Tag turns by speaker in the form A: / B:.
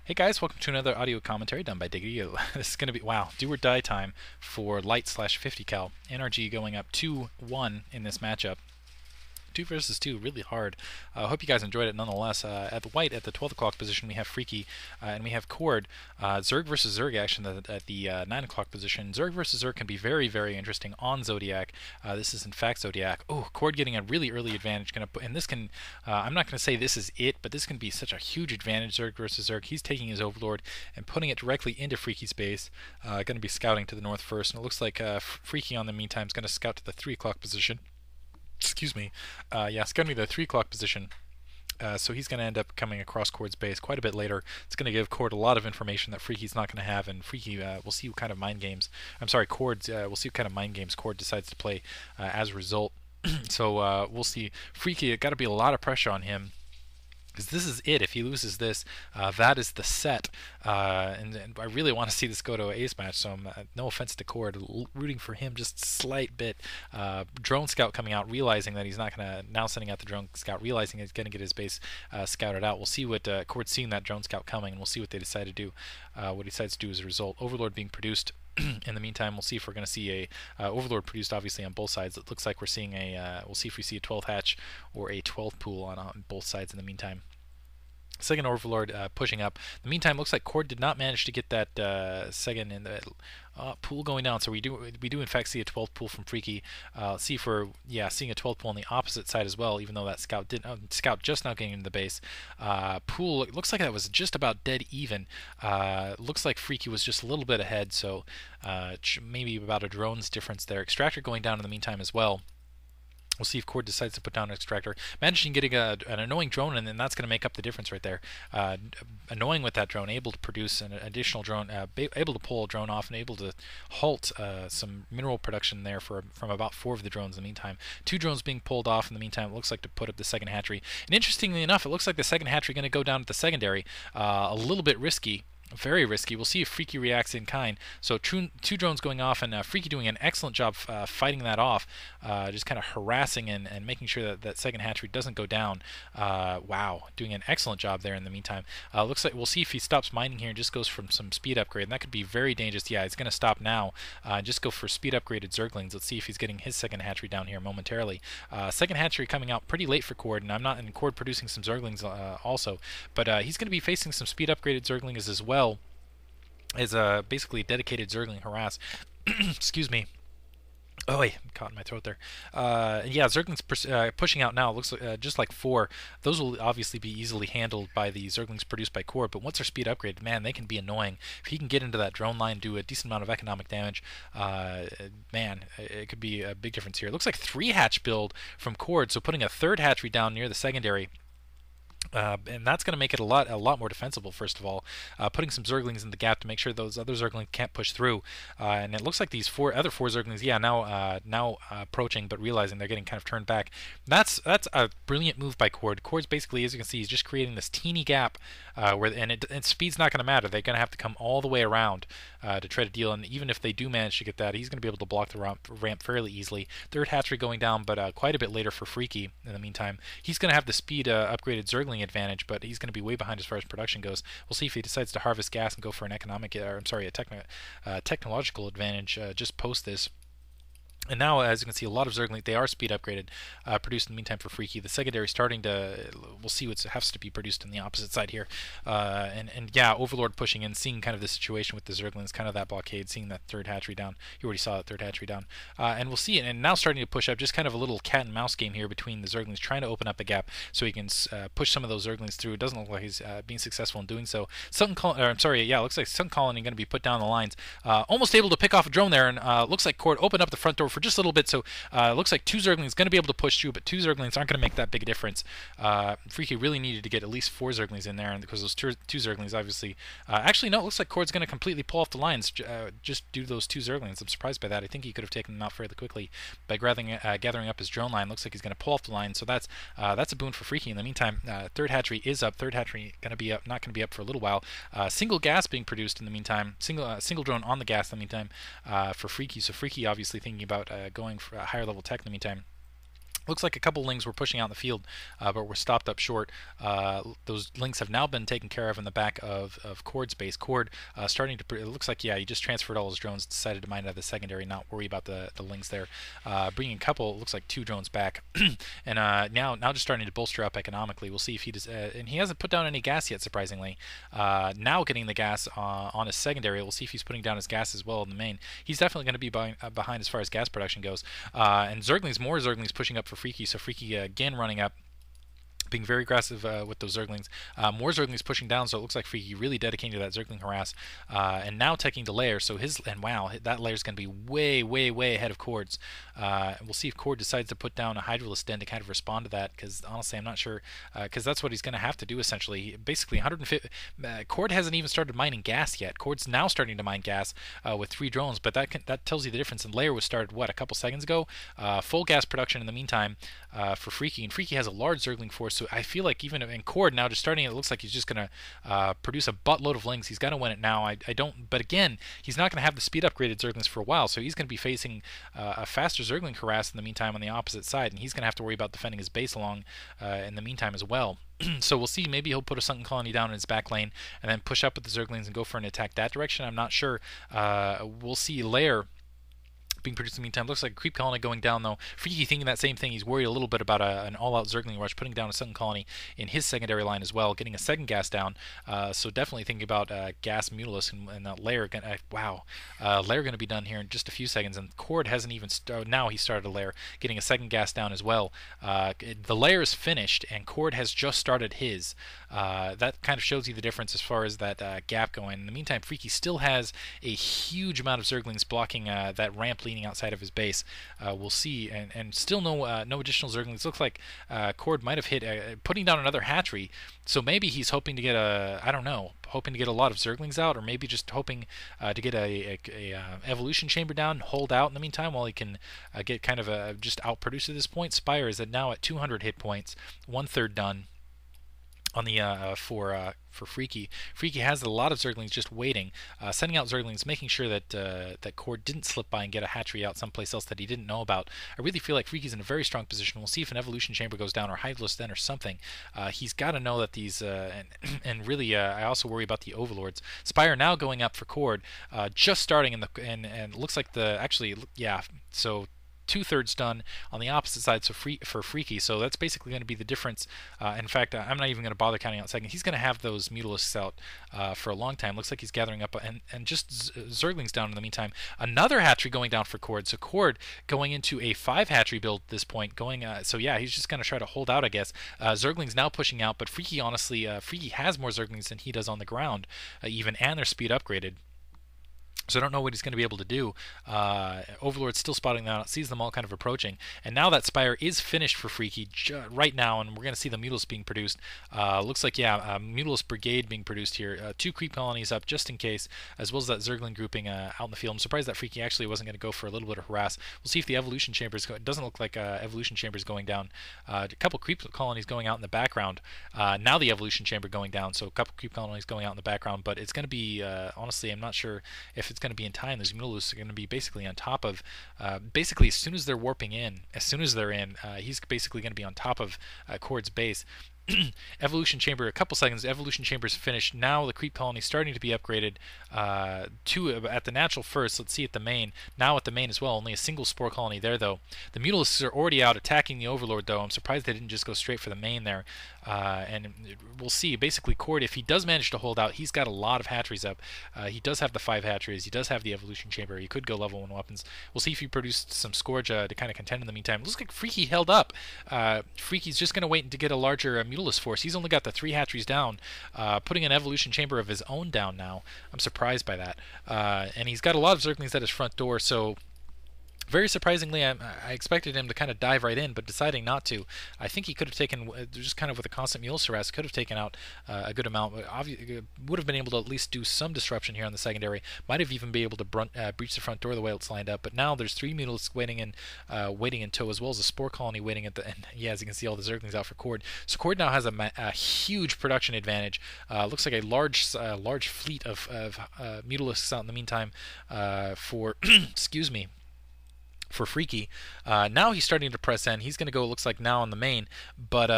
A: Hey guys, welcome to another audio commentary done by Diggity. This is going to be, wow, do or die time for light slash 50 cal. NRG going up 2-1 in this matchup. 2 versus 2, really hard. I hope you guys enjoyed it nonetheless. At the white, at the 12 o'clock position, we have Freaky, and we have Cord. Zerg versus Zerg action at the 9 o'clock position. Zerg versus Zerg can be very, very interesting on Zodiac. This is in fact Zodiac. Oh, Cord getting a really early advantage. And this can, I'm not going to say this is it, but this can be such a huge advantage, Zerg versus Zerg. He's taking his Overlord and putting it directly into Freaky's base. Going to be scouting to the north first, and it looks like Freaky on the meantime is going to scout to the 3 o'clock position. Excuse me. Yeah, it's going to be the 3 o'clock position. So he's going to end up coming across Cord's base quite a bit later. It's going to give Cord a lot of information that Freaky's not going to have, and Freaky, we'll see what kind of mind games. I'm sorry, Cord's. We'll see what kind of mind games Cord decides to play as a result. So we'll see. Freaky, got to be a lot of pressure on him, because this is it. If he loses this, that is the set. And I really want to see this go to an ace match, so I'm, no offense to Cord, rooting for him just a slight bit. Drone Scout coming out, realizing that he's not going to, now sending out the Drone Scout, realizing he's going to get his base scouted out. We'll see what, Cord's seeing that Drone Scout coming, and we'll see what they decide to do, what he decides to do as a result. Overlord being produced. In the meantime, we'll see if we're going to see a Overlord produced, obviously, on both sides. It looks like we're seeing a, we'll see if we see a 12th hatch or a 12th pool on both sides in the meantime. Second Overlord pushing up. In the meantime, looks like Cord did not manage to get that second in the pool going down. So we do in fact see a 12th pool from Freaky. Let's see if we're seeing a 12th pool on the opposite side as well. Even though that Scout didn't, Scout just now getting into the base. Pool, it looks like that was just about dead even. Looks like Freaky was just a little bit ahead. So maybe about a drone's difference there. Extractor going down in the meantime as well. We'll see if Cord decides to put down an extractor. Managing getting an annoying drone, and then that's going to make up the difference right there. Annoying with that drone, able to produce an additional drone, able to pull a drone off, and able to halt some mineral production there from about 4 of the drones in the meantime. 2 drones being pulled off in the meantime. It looks like to put up the second hatchery. And interestingly enough, it looks like the second hatchery going to go down at the secondary. A little bit risky. Very risky. We'll see if Freaky reacts in kind. So 2 drones going off, and Freaky doing an excellent job fighting that off, just kind of harassing and making sure that that second hatchery doesn't go down. Wow, doing an excellent job there in the meantime. Looks like we'll see if he stops mining here and just goes from some speed upgrade, and that could be very dangerous. Yeah, he's going to stop now. Just go for speed upgraded Zerglings. Let's see if he's getting his second hatchery down here momentarily. Second hatchery coming out pretty late for Cord, and I'm not in Cord producing some Zerglings also, but he's going to be facing some speed upgraded Zerglings as well. Is basically dedicated Zergling harass. Excuse me. Oh wait, caught in my throat there. Yeah, Zerglings pushing out now. Looks like, just like 4. Those will obviously be easily handled by the Zerglings produced by Cord, but once they're speed upgraded, man, they can be annoying. If he can get into that drone line, do a decent amount of economic damage, man, it could be a big difference here. It looks like 3 hatch build from Cord, so putting a 3rd hatchery down near the secondary. And that's going to make it a lot more defensible. First of all, putting some Zerglings in the gap to make sure those other Zerglings can't push through. And it looks like these other four Zerglings, now approaching, but realizing they're getting kind of turned back. That's a brilliant move by Cord. Cord's basically, as you can see, he's just creating this teeny gap and speed's not going to matter. They're going to have to come all the way around to try to deal. And even if they do manage to get that, he's going to be able to block the ramp fairly easily. 3rd hatchery going down, but quite a bit later for Freaky. In the meantime, he's going to have the speed upgraded Zergling advantage, but he's going to be way behind as far as production goes. We'll see if he decides to harvest gas and go for an a technological advantage just post this. And now, as you can see, a lot of Zerglings, they are speed upgraded, produced in the meantime for Freaky. The secondary starting to, we'll see what has to be produced on the opposite side here. And yeah, Overlord pushing in, seeing kind of the situation with the Zerglings, kind of that blockade, seeing that 3rd hatchery down. You already saw that 3rd hatchery down. And we'll see, and now starting to push up, just kind of a little cat and mouse game here between the Zerglings, trying to open up a gap so he can push some of those Zerglings through. It doesn't look like he's being successful in doing so. Looks like Sun Colony going to be put down the lines. Almost able to pick off a drone there, and looks like Cord opened up the front door for just a little bit, so it looks like 2 Zerglings going to be able to push through, but 2 Zerglings aren't going to make that big a difference. Freaky really needed to get at least 4 Zerglings in there, and because those 2 Zerglings obviously... actually, no, it looks like Cord's going to completely pull off the lines just due to those 2 Zerglings. I'm surprised by that. I think he could have taken them out fairly quickly by gathering up his drone line. Looks like he's going to pull off the line, so that's a boon for Freaky. In the meantime, 3rd hatchery is up. 3rd hatchery going to be up, not going to be up for a little while. Single gas being produced in the meantime. Single drone on the gas in the meantime for Freaky. So Freaky obviously thinking about going for a higher level tech in the meantime. Looks like a couple lings were pushing out in the field, but were stopped up short. Those lings have now been taken care of in the back of Cord's base. Cord starting to. It looks like, yeah, he just transferred all his drones, decided to mine out of the secondary, not worry about the lings there. Bringing a couple, it looks like 2 drones back, and now just starting to bolster up economically. We'll see if he does. And he hasn't put down any gas yet, surprisingly. Now getting the gas on his secondary. We'll see if he's putting down his gas as well in the main. He's definitely going to be behind as far as gas production goes. And more Zerglings pushing up for Freaky, so Freaky again running up, being very aggressive with those Zerglings. More Zerglings pushing down, so it looks like Freaky really dedicating to that Zergling harass. And now taking the lair, so wow, that lair's going to be way ahead of Cord's. We'll see if Cord decides to put down a Hydralisk Den to kind of respond to that, because honestly I'm not sure, because that's what he's going to have to do essentially. Basically 150, Cord hasn't even started mining gas yet. Cord's now starting to mine gas with 3 drones, but that tells you the difference. And lair was started, what, a couple seconds ago? Full gas production in the meantime for Freaky, and Freaky has a large Zergling force, so I feel like even in Cord now just starting, it looks like he's just going to produce a buttload of lings. He's got to win it now. I don't, but again, he's not going to have the speed upgraded Zerglings for a while, so he's going to be facing a faster Zergling harass in the meantime on the opposite side, and he's going to have to worry about defending his base along in the meantime as well. So we'll see. Maybe he'll put a sunken colony down in his back lane and then push up with the Zerglings and go for an attack that direction. I'm not sure. We'll see. Lair being produced in the meantime. Looks like a creep colony going down, though. Freaky thinking that same thing. He's worried a little bit about an all-out Zergling rush, putting down a sunken colony in his secondary line as well, getting a second gas down. So definitely thinking about gas Mutalisk and that lair. Wow. Lair going to be done here in just a few seconds, and Cord hasn't even now he started a lair, getting a second gas down as well. The lair is finished, and Cord has just started his. That kind of shows you the difference as far as that gap going. In the meantime, Freaky still has a huge amount of Zerglings blocking that ramp leading outside of his base. We'll see, and still no additional Zerglings. Looks like Cord might have hit putting down another hatchery, so maybe he's hoping to get hoping to get a lot of Zerglings out, or maybe just hoping to get a evolution chamber down, hold out in the meantime while he can get kind of just outproduced at this point. Spire is now at 200 hit points, 1/3 done on the for Freaky. Freaky has a lot of Zerglings just waiting, sending out Zerglings, making sure that that Cord didn't slip by and get a hatchery out someplace else that he didn't know about. I really feel like Freaky's in a very strong position. We'll see if an evolution chamber goes down or Hydralisk Den or something. He's got to know that these and really I also worry about the overlords. Spire now going up for Cord, just starting and looks like so 2/3 done on the opposite side, so for Freaky. So that's basically going to be the difference. In fact, I'm not even going to bother counting out seconds. He's going to have those Mutalisks out for a long time. Looks like he's gathering up and just Zerglings down in the meantime. Another hatchery going down for Cord. So Cord going into a 5 hatchery build at this point. So yeah, he's just going to try to hold out, I guess. Zerglings now pushing out, but Freaky, honestly, Freaky has more Zerglings than he does on the ground, even, and their speed upgraded. So I don't know what he's going to be able to do. Overlord's still spotting them out, sees them all kind of approaching. And now that Spire is finished for Freaky right now, and we're going to see the Mutalisk being produced. Looks like, yeah, Mutalisk Brigade being produced here. 2 creep colonies up just in case, as well as that Zergling grouping out in the field. I'm surprised that Freaky actually wasn't going to go for a little bit of harass. We'll see if the Evolution Chamber it doesn't look like Evolution Chamber is going down. A couple creep colonies going out in the background. Now the Evolution Chamber going down, so a couple creep colonies going out in the background. But it's going to be, honestly, I'm not sure if it's going to be in time. Those Mutalisks are going to be basically on top of, basically as soon as they're warping in, as soon as they're in, he's basically going to be on top of Cord's base. Evolution Chamber, a couple seconds, Evolution Chamber's finished. Now the creep colony starting to be upgraded at the natural first. Let's see at the main. Now at the main as well, only a single spore colony there though. The Mutalisks are already out attacking the Overlord though. I'm surprised they didn't just go straight for the main there. And we'll see. Basically Cord, if he does manage to hold out, he's got a lot of hatcheries up. He does have the 5 hatcheries. He does have the Evolution Chamber. He could go level 1 weapons. We'll see if he produced some Scourge to kind of contend in the meantime. It looks like Freaky held up. Freaky's just going to wait to get a larger Mutalisk force. He's only got the 3 hatcheries down, putting an Evolution Chamber of his own down now. I'm surprised by that. And he's got a lot of Zerglings at his front door, so very surprisingly, I expected him to kind of dive right in, but deciding not to. I think he could have taken, just kind of with a constant Mutalisk harass, could have taken out a good amount. But obviously, would have been able to at least do some disruption here on the secondary. Might have even been able to breach the front door the way it's lined up. But now there's 3 Mutalisks waiting in tow, as well as a Spore Colony waiting at the end. Yeah, as you can see, all the Zerglings out for Cord. So Cord now has a huge production advantage. Looks like a large fleet of Mutalisks out in the meantime for excuse me. for Freaky. Now he's starting to press in. He's going to go, looks like, now on the main, but